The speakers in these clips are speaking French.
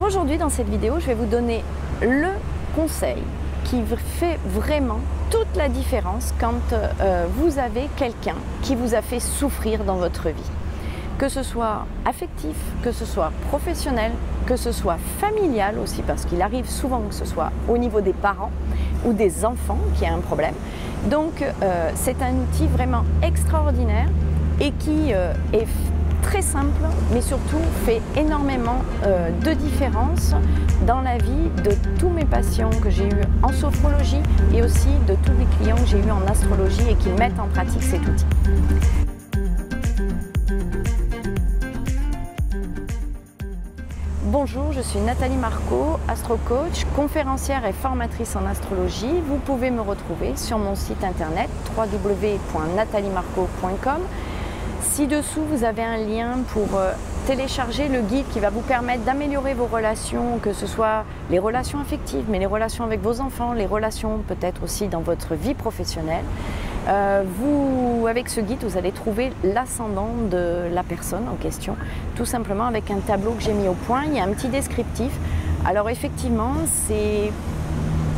Aujourd'hui, dans cette vidéo, je vais vous donner le conseil qui fait vraiment toute la différence quand vous avez quelqu'un qui vous a fait souffrir dans votre vie. Que ce soit affectif, que ce soit professionnel, que ce soit familial aussi, parce qu'il arrive souvent que ce soit au niveau des parents ou des enfants qui a un problème. Donc c'est un outil vraiment extraordinaire et qui est très simple, mais surtout fait énormément de différence dans la vie de tous mes patients que j'ai eus en sophrologie et aussi de tous les clients que j'ai eus en astrologie et qui mettent en pratique cet outil. Bonjour, je suis Nathalie Marco, astro-coach, conférencière et formatrice en astrologie. Vous pouvez me retrouver sur mon site internet www.nathaliemarco.com. Ci-dessous, vous avez un lien pour télécharger le guide qui va vous permettre d'améliorer vos relations, que ce soit les relations affectives, mais les relations avec vos enfants, les relations peut-être aussi dans votre vie professionnelle. Avec ce guide, vous allez trouver l'ascendant de la personne en question, tout simplement avec un tableau que j'ai mis au point. Il y a un petit descriptif. Alors effectivement, c'est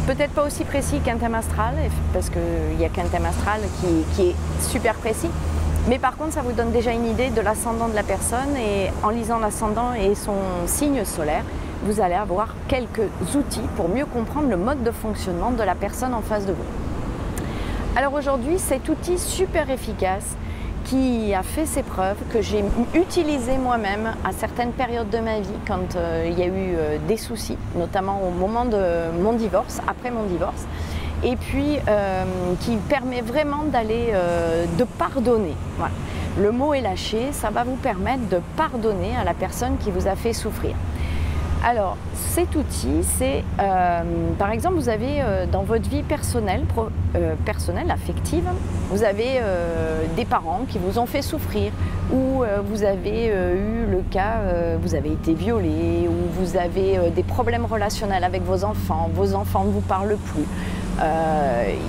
peut-être pas aussi précis qu'un thème astral, parce qu'il n'y a qu'un thème astral qui est super précis. Mais par contre, ça vous donne déjà une idée de l'ascendant de la personne et en lisant l'ascendant et son signe solaire, vous allez avoir quelques outils pour mieux comprendre le mode de fonctionnement de la personne en face de vous. Alors aujourd'hui, cet outil super efficace qui a fait ses preuves, que j'ai utilisé moi-même à certaines périodes de ma vie quand il y a eu des soucis, notamment au moment de mon divorce, après mon divorce, et puis qui permet vraiment de pardonner. Voilà. Le mot est lâché, ça va vous permettre de pardonner à la personne qui vous a fait souffrir. Alors, cet outil, c'est, par exemple, vous avez dans votre vie personnelle, affective, vous avez des parents qui vous ont fait souffrir, ou vous avez eu le cas, vous avez été violé, ou vous avez des problèmes relationnels avec vos enfants ne vous parlent plus.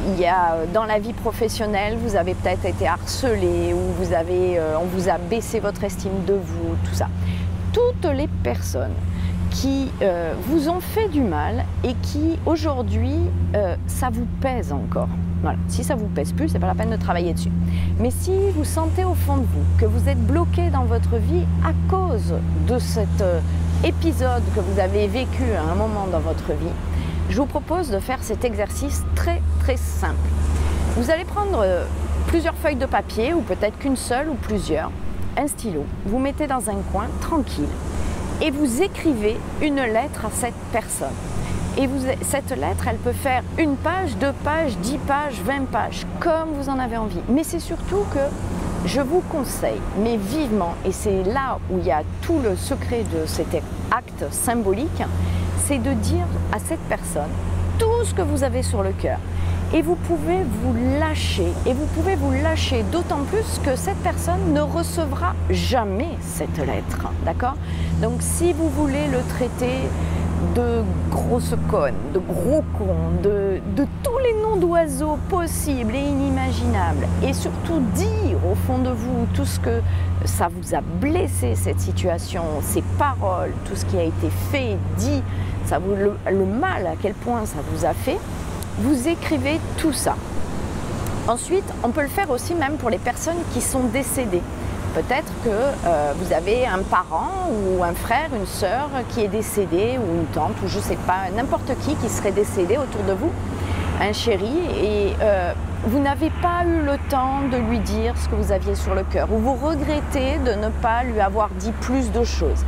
Il y a dans la vie professionnelle, vous avez peut-être été harcelé, ou on vous a baissé votre estime de vous, tout ça. Toutes les personnes qui vous ont fait du mal et qui aujourd'hui ça vous pèse encore. Voilà. Si ça vous pèse plus, c'est pas la peine de travailler dessus. Mais si vous sentez au fond de vous que vous êtes bloqué dans votre vie à cause de cet épisode que vous avez vécu à un moment dans votre vie, je vous propose de faire cet exercice très très simple. Vous allez prendre plusieurs feuilles de papier, ou peut-être qu'une seule ou plusieurs, un stylo, vous mettez dans un coin tranquille et vous écrivez une lettre à cette personne. Et cette lettre, elle peut faire 1 page, 2 pages, 10 pages, 20 pages, comme vous en avez envie. Mais c'est surtout que je vous conseille, mais vivement, et c'est là où il y a tout le secret de cet acte symbolique, c'est de dire à cette personne tout ce que vous avez sur le cœur. Et vous pouvez vous lâcher, et vous pouvez vous lâcher d'autant plus que cette personne ne recevra jamais cette lettre, d'accord? Donc si vous voulez le traiter de grosse conne, de gros con, de tous les noms d'oiseaux possibles et inimaginables, et surtout dire au fond de vous tout ce que ça vous a blessé, cette situation, ces paroles, tout ce qui a été fait, dit, le mal à quel point ça vous a fait, vous écrivez tout ça. Ensuite, on peut le faire aussi même pour les personnes qui sont décédées. Peut-être que vous avez un parent ou un frère, une sœur qui est décédé, ou une tante, ou je ne sais pas, n'importe qui serait décédé autour de vous, un chéri, et vous n'avez pas eu le temps de lui dire ce que vous aviez sur le cœur, ou vous regrettez de ne pas lui avoir dit plus de choses.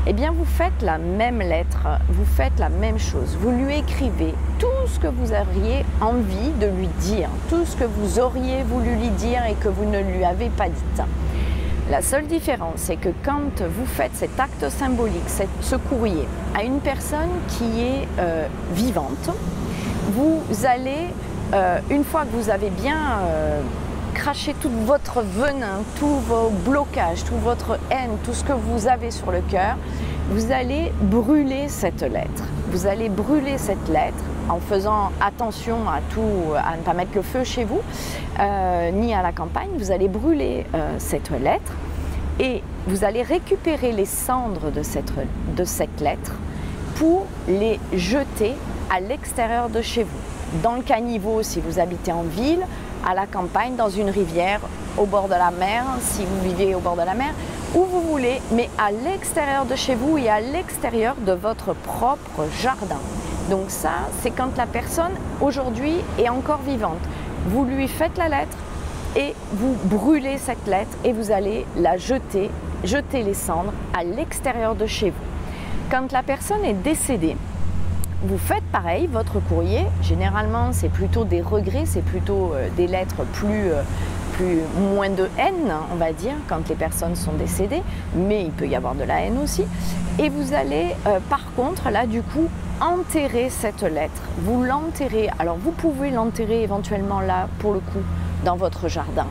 Eh bien, vous faites la même lettre, vous faites la même chose. Vous lui écrivez tout ce que vous auriez envie de lui dire, tout ce que vous auriez voulu lui dire et que vous ne lui avez pas dit. La seule différence, c'est que quand vous faites cet acte symbolique, ce courrier, à une personne qui est vivante, vous allez, une fois que vous avez bien craché tout votre venin, tous vos blocages, toute votre haine, tout ce que vous avez sur le cœur, vous allez brûler cette lettre. Vous allez brûler cette lettre en faisant attention à ne pas mettre le feu chez vous, ni à la campagne. Vous allez brûler cette lettre et vous allez récupérer les cendres de cette lettre pour les jeter à l'extérieur de chez vous. Dans le caniveau si vous habitez en ville, à la campagne, dans une rivière, au bord de la mer, si vous vivez au bord de la mer, où vous voulez, mais à l'extérieur de chez vous et à l'extérieur de votre propre jardin. Donc ça, c'est quand la personne aujourd'hui est encore vivante. Vous lui faites la lettre et vous brûlez cette lettre et vous allez la jeter les cendres à l'extérieur de chez vous. Quand la personne est décédée, vous faites pareil, votre courrier, généralement c'est plutôt des regrets, c'est plutôt des lettres moins de haine, on va dire, quand les personnes sont décédées, mais il peut y avoir de la haine aussi. Et vous allez par contre, là du coup, enterrer cette lettre. Vous l'enterrez, alors vous pouvez l'enterrer éventuellement là, pour le coup, dans votre jardin.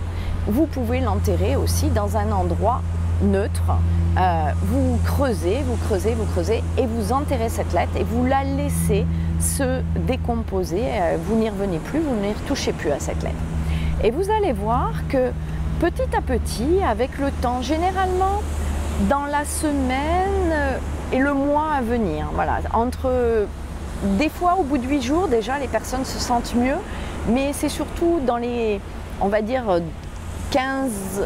Vous pouvez l'enterrer aussi dans un endroit neutre. Vous creusez et vous enterrez cette lettre et vous la laissez se décomposer. Vous n'y revenez plus, vous n'y retouchez plus à cette lettre. Et vous allez voir que petit à petit, avec le temps, généralement dans la semaine et le mois à venir, voilà, des fois au bout de 8 jours, déjà les personnes se sentent mieux, mais c'est surtout dans les, on va dire, 15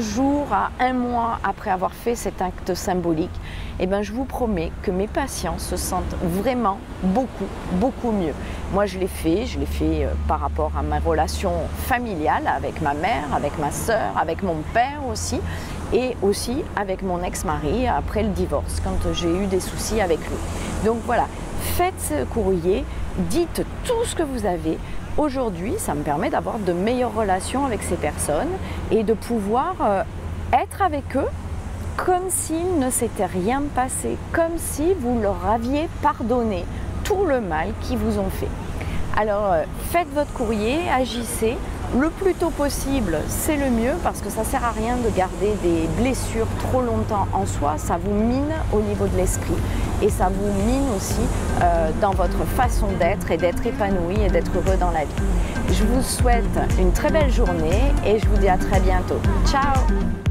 jours à 1 mois après avoir fait cet acte symbolique, et ben je vous promets que mes patients se sentent vraiment beaucoup mieux. Moi je l'ai fait par rapport à ma relation familiale avec ma mère, avec ma sœur, avec mon père aussi, et aussi avec mon ex-mari après le divorce, quand j'ai eu des soucis avec lui. Donc voilà, faites ce courrier, dites tout ce que vous avez. Aujourd'hui, ça me permet d'avoir de meilleures relations avec ces personnes et de pouvoir être avec eux comme s'il ne s'était rien passé, comme si vous leur aviez pardonné tout le mal qu'ils vous ont fait. Alors, faites votre courrier, agissez. Le plus tôt possible, c'est le mieux parce que ça ne sert à rien de garder des blessures trop longtemps en soi. Ça vous mine au niveau de l'esprit et ça vous mine aussi dans votre façon d'être et d'être épanoui et d'être heureux dans la vie. Je vous souhaite une très belle journée et je vous dis à très bientôt. Ciao!